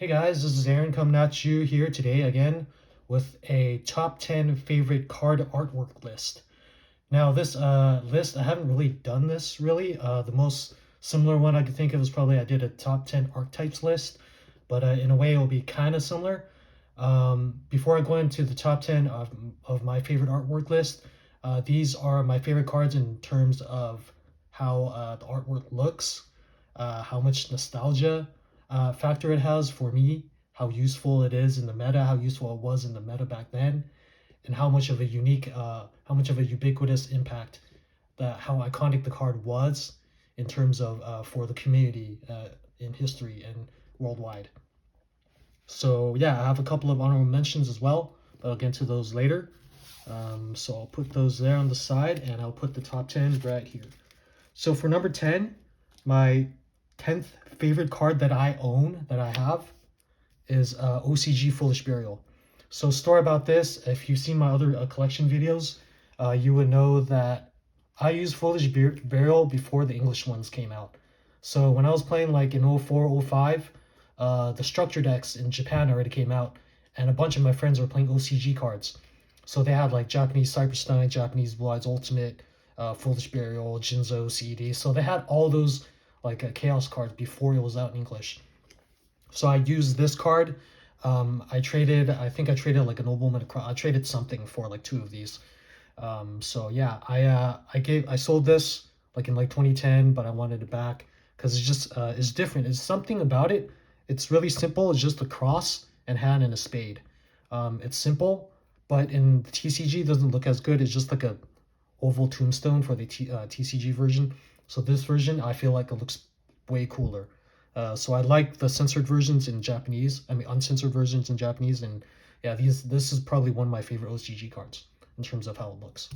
Hey guys, this is Aaron coming at you here today again with a top 10 favorite card artwork list. Now, this list, I haven't really done this really. The most similar one I could think of is probably I did a top 10 archetypes list, but in a way it will be kind of similar. Before I go into the top 10 of my favorite artwork list, these are my favorite cards in terms of how the artwork looks, how much nostalgia factor it has for me, how useful it is in the meta, how useful it was in the meta back then, and how much of a how much of a ubiquitous impact how iconic the card was in terms of for the community in history and worldwide. So yeah, I have a couple of honorable mentions as well, but I'll get to those later. So I'll put those there on the side, and I'll put the top 10 right here. So for number 10, my 10th favorite card that I own, that I have, is OCG Foolish Burial. So story about this, if you've seen my other collection videos, you would know that I used Foolish Burial before the English ones came out. So when I was playing like in 04, 05, the structure decks in Japan already came out, and a bunch of my friends were playing OCG cards. So they had like Japanese Cypress Knight, Japanese Blue Eyes Ultimate, Foolish Burial, Jinzo, CD. So they had all those like Chaos cards before it was out in English. So I used this card. I think I traded like a Nobleman. I traded something for like two of these. So yeah, I sold this like in like 2010, but I wanted it back because it's different. It's something about it. It's really simple. It's just a cross and hand and a spade. It's simple, but in the TCG it doesn't look as good. It's just like a oval tombstone for the TCG version. So this version, I feel like it looks way cooler. So I like the censored versions in Japanese. I mean, uncensored versions in Japanese, and yeah, this is probably one of my favorite OCG cards in terms of how it looks.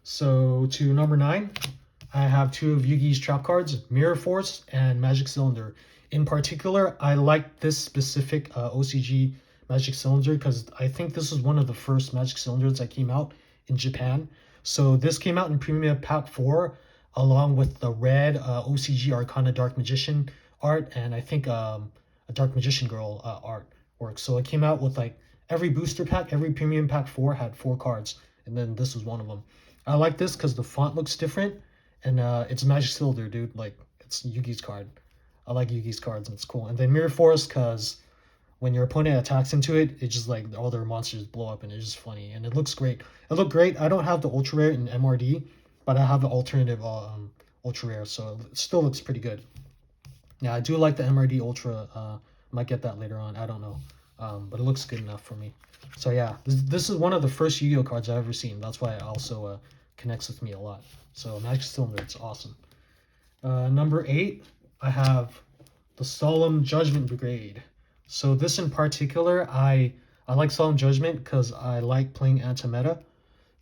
So to number 9, I have two of Yugi's trap cards, Mirror Force and Magic Cylinder. In particular, I like this specific OCG Magic Cylinder because I think this is one of the first Magic Cylinders that came out in Japan. So this came out in Premium Pack 4 along with the red OCG Arcana Dark Magician art, and I think a Dark Magician Girl art work. So it came out with like every booster pack, every Premium Pack 4 had 4 cards, and then this was one of them. I like this because the font looks different, and it's Magic Cylinder, dude. Like, it's Yugi's card. I like Yugi's cards, and it's cool. And then Mirror Force, because when your opponent attacks into it, it just like all their monsters blow up, and it's just funny, and it looks great. It looked great. I don't have the Ultra Rare in MRD, but I have the alternative Ultra Rare, so it still looks pretty good. Yeah, I do like the MRD Ultra. Might get that later on. I don't know, but it looks good enough for me. So yeah, this is one of the first Yu-Gi-Oh cards I've ever seen. That's why it also connects with me a lot. So Magic Cylinder, it's awesome. Number 8, I have the Solemn Judgment Brigade. So this in particular, I like Solemn Judgment because I like playing anti-meta.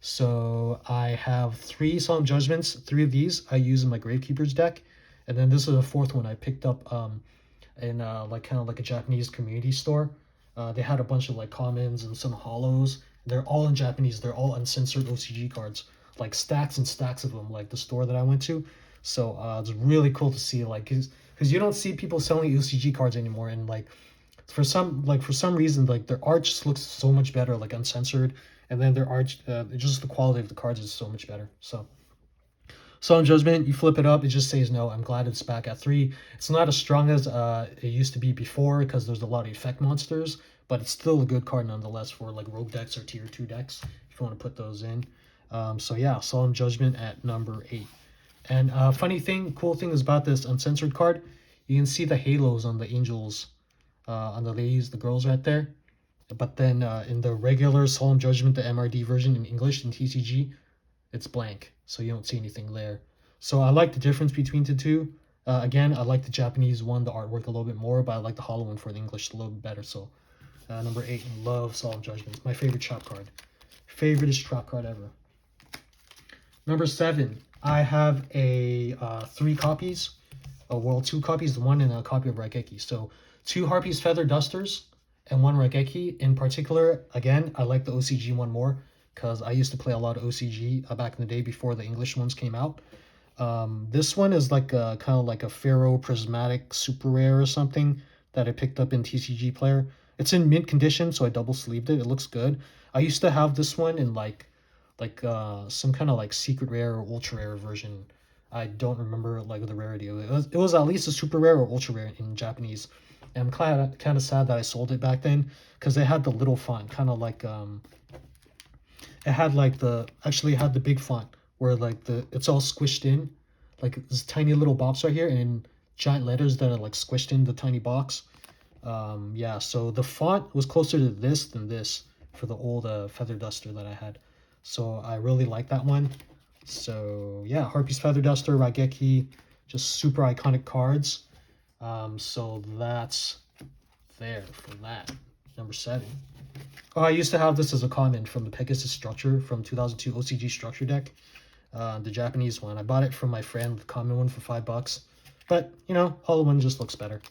So I have 3 Solemn Judgments. 3 of these I use in my Gravekeeper's deck, and then this is the 4th one I picked up in like kind of like a Japanese community store. They had a bunch of like commons and some hollows. They're all in Japanese. They're all uncensored OCG cards, like stacks and stacks of them. Like the store that I went to. So it's really cool to see, like, because you don't see people selling OCG cards anymore, and like for some reason, like their art just looks so much better, like uncensored, and then their art, just the quality of the cards is so much better. So Solemn Judgment, you flip it up, it just says no. I'm glad it's back at 3. It's not as strong as it used to be before because there's a lot of effect monsters, but it's still a good card nonetheless for like rogue decks or tier 2 decks if you want to put those in. So yeah, Solemn Judgment at number 8. And cool thing is about this uncensored card, you can see the halos on the angels, on the ladies, the girls right there. But then in the regular Solemn Judgment, the MRD version in English and TCG, it's blank, so you don't see anything there. So I like the difference between the two. Again, I like the Japanese one, the artwork a little bit more, but I like the hollow one for the English a little bit better. So number 8, love Solemn Judgment. It's my favorite trap card. Favoriteest trap card ever. Number 7, I have a 3 copies, well, 2 copies, 1 and a copy of Raigeki. So 2 Harpy's Feather Dusters and 1 Raigeki. In particular, again, I like the OCG one more because I used to play a lot of OCG back in the day before the English ones came out. This one is like kind of like a Pharaoh Prismatic Super Rare or something that I picked up in TCG Player. It's in mint condition, so I double sleeved it. It looks good. I used to have this one in some kind of like secret rare or ultra rare version. I don't remember like the rarity. It was at least a super rare or ultra rare in Japanese. And I'm kind of sad that I sold it back then because they had the little font, kind of like it had like had the big font where like it's all squished in, like this tiny little box right here, and in giant letters that are like squished in the tiny box. Yeah, so the font was closer to this than this for the old feather duster that I had. So I really like that one. So yeah, Harpy's Feather Duster, Raigeki, just super iconic cards. So that's there for that. Number 7. Oh, I used to have this as a common from the Pegasus Structure from 2002 OCG Structure deck. The Japanese one. I bought it from my friend, the common one, for $5. But, you know, Holo one just looks better.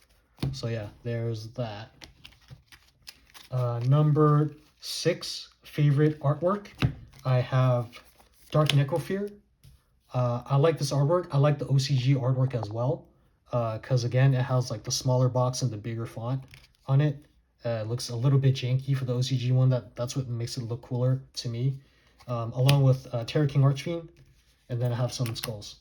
So yeah, there's that. Number 6, favorite artwork. I have Dark Necrofear. I like this artwork. I like the OCG artwork as well. Because again, it has like the smaller box and the bigger font on it. It looks a little bit janky for the OCG one. That's what makes it look cooler to me. Along with Terra King Archfiend. And then I have Summon Skulls.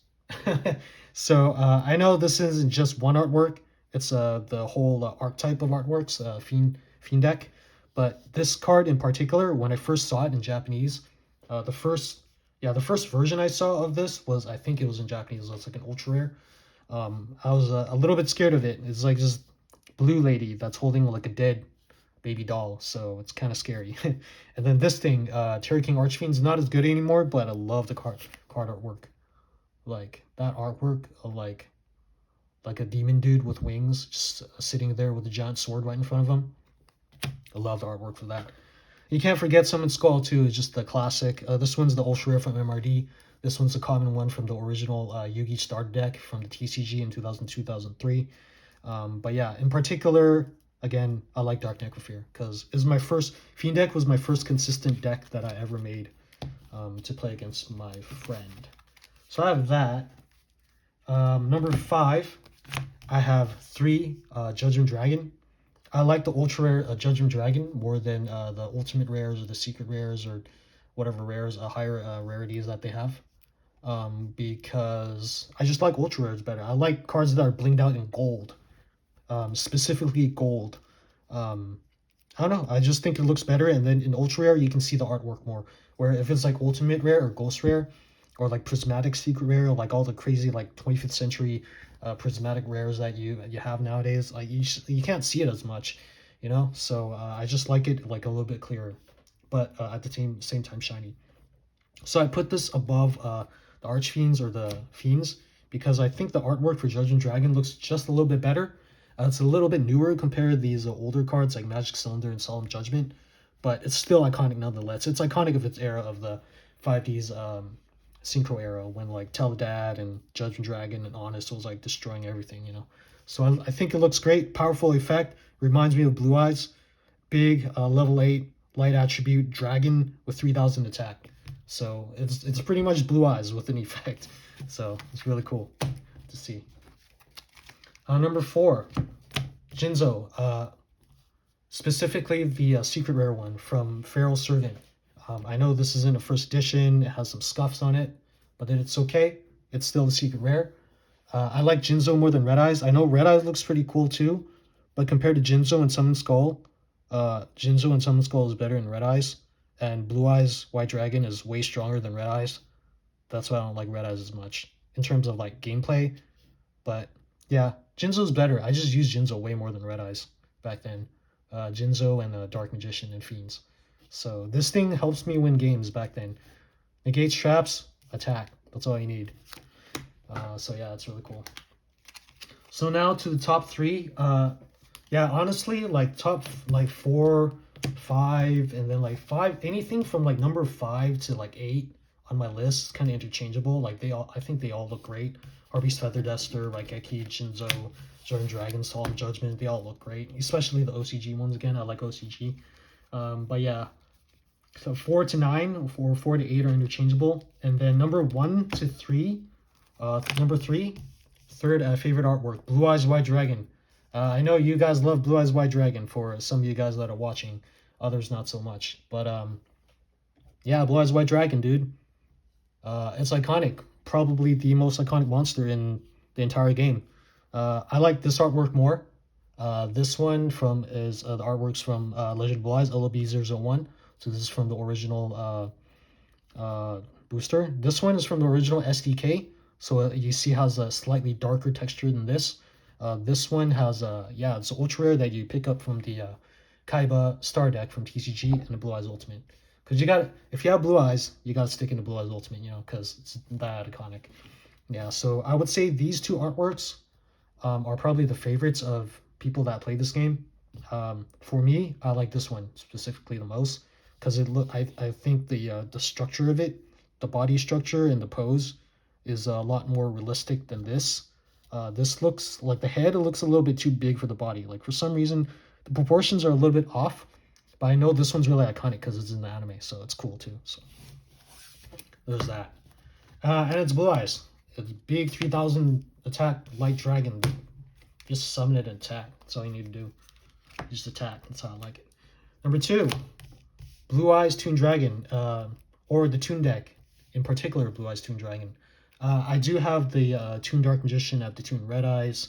So I know this isn't just one artwork. It's the whole archetype of artworks, Fiend deck. But this card in particular, when I first saw it in Japanese, the first version I saw of this was, I think it was in Japanese. It's like an ultra rare. I was a little bit scared of it. It's like just blue lady that's holding like a dead baby doll, so it's kind of scary. And then this thing, Terra King Archfiend's not as good anymore, but I love the card artwork. Like that artwork of like a demon dude with wings just sitting there with a giant sword right in front of him. I love the artwork for that. You can't forget Summon Skull too. It's just the classic. This one's the ultra rare from MRD. This one's the common one from the original Yugi starter deck from the TCG in 2002-2003. But yeah, in particular, again, I like Dark Necrofear because Fiend deck was my first consistent deck that I ever made to play against my friend. So I have that. Number 5, I have 3 Judgment Dragon. I like the ultra rare Judgment Dragon more than the ultimate rares or the secret rares or whatever rares, higher rarities that they have. Because I just like ultra rares better. I like cards that are blinged out in gold, specifically gold. I don't know. I just think it looks better. And then in ultra rare, you can see the artwork more. Where if it's like ultimate rare or ghost rare, or like prismatic secret rare, or like all the crazy like 25th century prismatic rares that you have nowadays, like you can't see it as much, you know. So I just like it like a little bit clearer, but at the same time shiny. So I put this above the Archfiends or the Fiends because I think the artwork for Judgment Dragon looks just a little bit better. It's a little bit newer compared to these older cards like Magic Cylinder and Solemn Judgment, but it's still iconic nonetheless. It's iconic of its era of the 5D's Synchro era when like Teledad and Judgment Dragon and Honest was like destroying everything, you know. So I think it looks great. Powerful effect. Reminds me of Blue Eyes. Big level 8 light attribute dragon with 3000 attack. So it's pretty much Blue Eyes with an effect. So it's really cool to see. Number 4, Jinzo. Specifically the secret rare one from Feral Servant. I know this isn't a first edition. It has some scuffs on it, but it's okay. It's still the secret rare. I like Jinzo more than Red Eyes. I know Red Eyes looks pretty cool too, but compared to Jinzo and Summon Skull, Jinzo and Summon Skull is better than Red Eyes, and Blue Eyes White Dragon is way stronger than Red Eyes. That's why I don't like Red Eyes as much in terms of like gameplay. But yeah, Jinzo's better. I just used Jinzo way more than Red Eyes back then. Jinzo and Dark Magician and Fiends. So this thing helps me win games back then. Negates traps, attack. That's all you need. So yeah, it's really cool. So now to the top 3. Yeah, honestly, like top like 4, 5, and then like 5. Anything from like number 5 to like 8 on my list is kind of interchangeable. Like I think they all look great. Harpy's Feather Duster, like Eki, Jinzo, Jordan Dragon, Solemn Judgment, they all look great. Especially the OCG ones again. I like OCG. But yeah. So 4 to 9 or 4 to 8 are interchangeable. And then number 1 to 3, number 3, third favorite artwork, Blue Eyes White Dragon. I know you guys love Blue Eyes White Dragon for some of you guys that are watching, others not so much. But yeah, Blue Eyes White Dragon, dude. It's iconic. Probably the most iconic monster in the entire game. I like this artwork more. This one from is the artworks from Legend of Blue Eyes LOB001. So this is from the original booster. This one is from the original SDK. So you see has a slightly darker texture than this. This one has yeah, it's ultra rare that you pick up from the Kaiba Star deck from TCG and the Blue Eyes Ultimate. Because you got, if you have Blue Eyes, you got to stick into Blue Eyes Ultimate, you know, because it's that iconic. Yeah, so I would say these two artworks are probably the favorites of people that play this game. For me, I like this one specifically the most because it look. I think the structure of it, the body structure and the pose, is a lot more realistic than this. This looks like the head. It looks a little bit too big for the body. Like for some reason, the proportions are a little bit off. But I know this one's really iconic because it's in the anime, so it's cool too. So there's that. And it's Blue Eyes. It's big 3000 attack light dragon. Just summon it and attack. That's all you need to do. Just attack. That's how I like it. Number 2, Blue Eyes Toon Dragon, or the Toon deck, in particular Blue Eyes Toon Dragon. I do have the Toon Dark Magician. I have the Toon Red Eyes.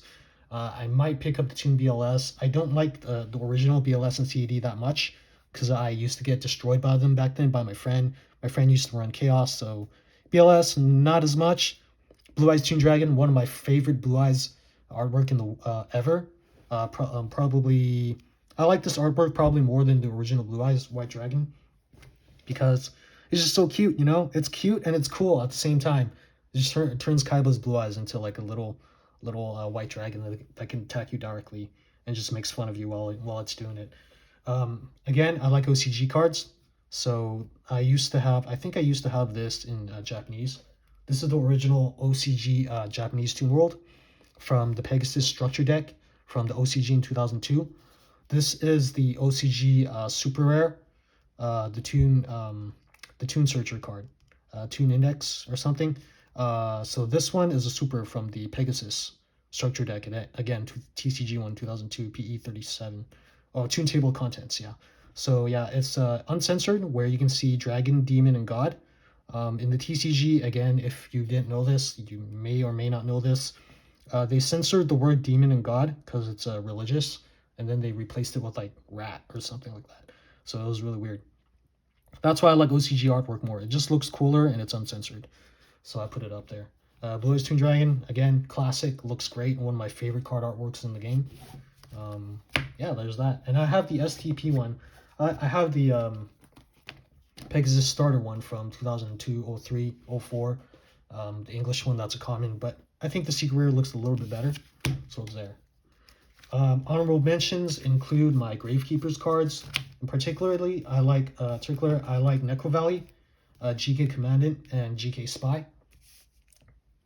I might pick up the Toon BLS. I don't like the original BLS and CAD that much because I used to get destroyed by them back then by my friend. My friend used to run Chaos, so BLS not as much. Blue Eyes Toon Dragon, one of my favorite Blue Eyes artwork in the ever. Probably, I like this artwork probably more than the original Blue Eyes White Dragon because it's just so cute, you know. It's cute and it's cool at the same time. It just turns Kaiba's Blue Eyes into like a little white dragon that can attack you directly and just makes fun of you while it's doing it. Again, I like OCG cards, so I think I used to have this in Japanese. This is the original OCG Japanese Toon World from the Pegasus Structure deck from the OCG in 2002. This is the OCG Super Rare, the Toon Searcher card, Toon Index or something. So this one is a super from the Pegasus Structure deck, again, TCG 1 2002 PE 37. Oh, Toon Table Contents, yeah. So yeah, it's uncensored, where you can see Dragon, Demon, and God. In the TCG, again, if you didn't know this, you may or may not know this, they censored the word demon and god because it's religious, and then they replaced it with like rat or something like that. So it was really weird. That's why I like OCG artwork more. It just looks cooler and it's uncensored. So I put it up there. Blue Eyes Toon Dragon, again, classic, looks great. One of my favorite card artworks in the game. Yeah, there's that. And I have the STP one. I have the Pegasus Starter one from 2002, 03, 04. The English one, that's a common, but I think the Secret Rare looks a little bit better, so it's there. Honorable mentions include my Gravekeepers cards. And particularly, I like Necro Valley, GK Commandant, and GK Spy,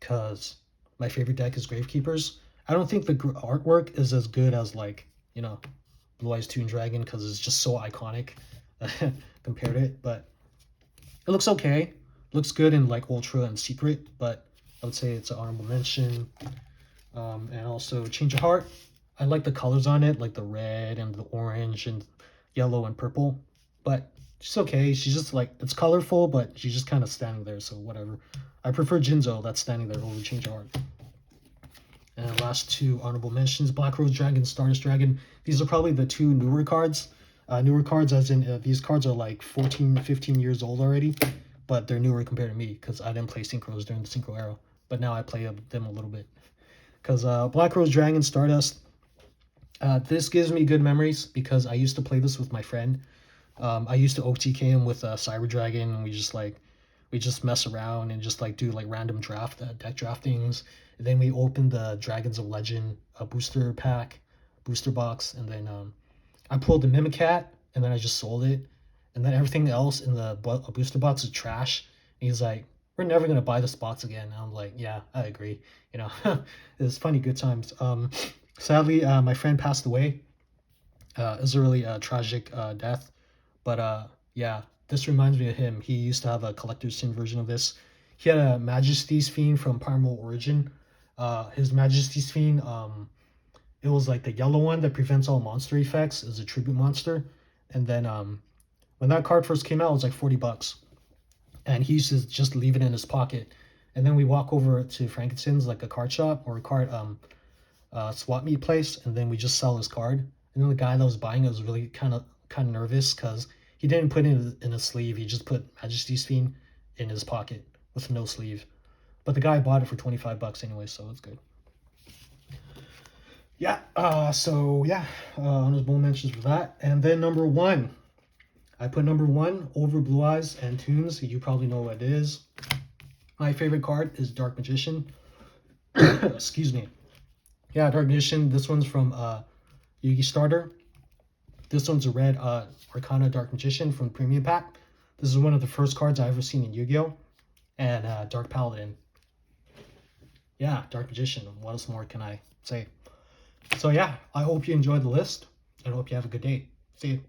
because my favorite deck is Gravekeepers. I don't think the artwork is as good as, like, you know, Blue Eyes Toon Dragon, because it's just so iconic compared to it, but it looks okay. Looks good in like Ultra and Secret, but I would say it's an honorable mention. And also Change of Heart. I like the colors on it, like the red and the orange and yellow and purple, but she's okay. She's just like, it's colorful, but she's just kind of standing there, so whatever. I prefer Jinzo that's standing there over Change of Heart. And last two honorable mentions, Black Rose Dragon, Stardust Dragon. These are probably the two newer cards. Newer cards as in these cards are like 14, 15 years old already, but they're newer compared to me because I didn't play Synchros during the Synchro era, but now I play them a little bit. Because Black Rose Dragon, Stardust, this gives me good memories because I used to play this with my friend. I used to OTK him with Cyber Dragon, and we just mess around and just like do like random deck draftings. And then we opened the Dragons of Legend booster pack, booster box, and then I pulled the Mimicat, and then I just sold it, and then everything else in the booster box is trash. And he's like, "We're never gonna buy this box again." And I'm like, "Yeah, I agree." You know, it's funny, good times. Sadly, my friend passed away. It was a really tragic death, but yeah, this reminds me of him. He used to have a collector's tin version of this. He had a Majesty's Fiend from Primal Origin. His Majesty's Fiend, It was like the yellow one that prevents all monster effects is a tribute monster. And then when that card first came out, it was like 40 bucks. And he used to just leave it in his pocket. And then we walk over to Frankenstein's, like a card shop or a card swap meet place, and then we just sell his card. And then the guy that was buying it was really kind of nervous because he didn't put it in a sleeve. He just put Majesty's Fiend in his pocket with no sleeve. But the guy bought it for 25 bucks anyway, so it's good. Yeah, honorable mentions for that. And then number one, I put number one over Blue Eyes and Tunes. You probably know what it is. My favorite card is Dark Magician. Excuse me. Yeah, Dark Magician. This one's from Yugi Starter. This one's a red Arcana Dark Magician from Premium Pack. This is one of the first cards I ever seen in Yu-Gi-Oh! And Dark Paladin. Yeah, Dark Magician. What else more can I say? So yeah, I hope you enjoyed the list, and I hope you have a good day. See you.